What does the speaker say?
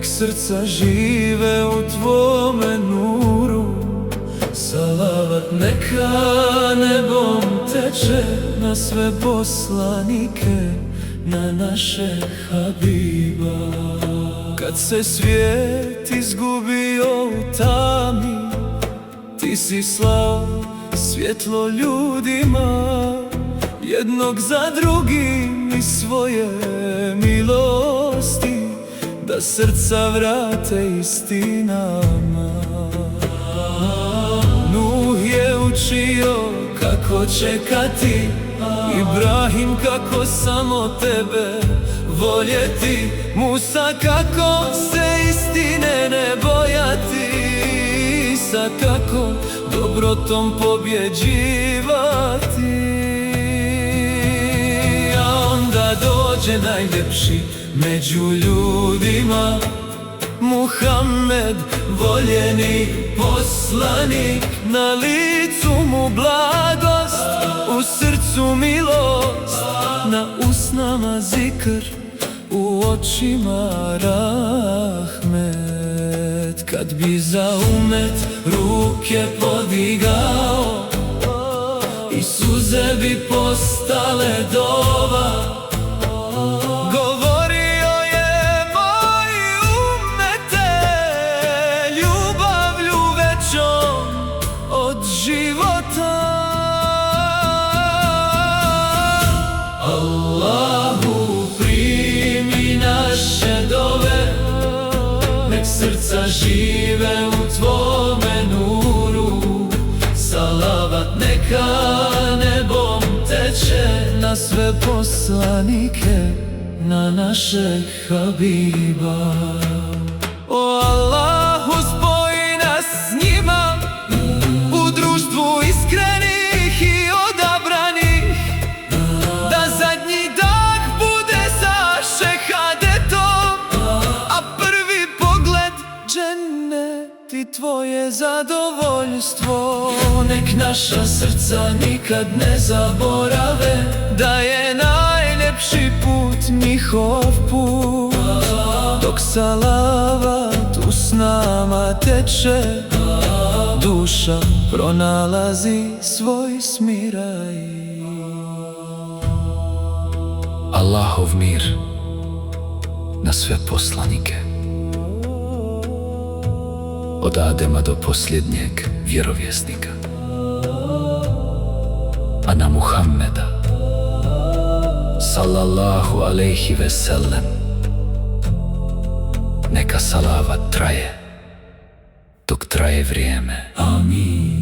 srca žive u tvome nuru. Salavat neka nebom teče na sve poslanike, na naše Habiba. Kad se svijet izgubio u tami, ti si slao svjetlo ljudima, jednog za drugim iz svoje milosti, da srca vrate istinama. Nuh je učio kako čekati, Ibrahim kako samo tebe voljeti, Musa kako se istine ne bojati, Isa kako dobrotom pobjeđivati. A onda dođe najljepši među ljudima, Muhammed, voljeni poslanik, na licu mu blagost, u srcu milost, na usnama zikr, u očima rahmet. Kad bi za umet ruke podigao, i suze bi postale dova, govorio je moj umete, ljubavlju većom od života. Allahu, primi naše dove, nek srca žive u tvome nuru. Salavat neka nebom teče na sve poslanike, na našeg Habiba. O Allahu, spoji nas s njima u društvu iskrenih i odabranih, da zadnji dah bude sa šehadetom, a prvi pogled džennet i tvoje zadovoljstvo. Nek naša srca nikad ne zaborave da je najljepši put njihov put. Dok salavat u snama teče, duša pronalazi svoj smiraj. Allahov mir na sve poslanike, od Adema do posljednjeg vjerovjesnika, a na Muhammeda sallallahu alejhi ve sellem neka salavat traje dok traje vrijeme. Amin.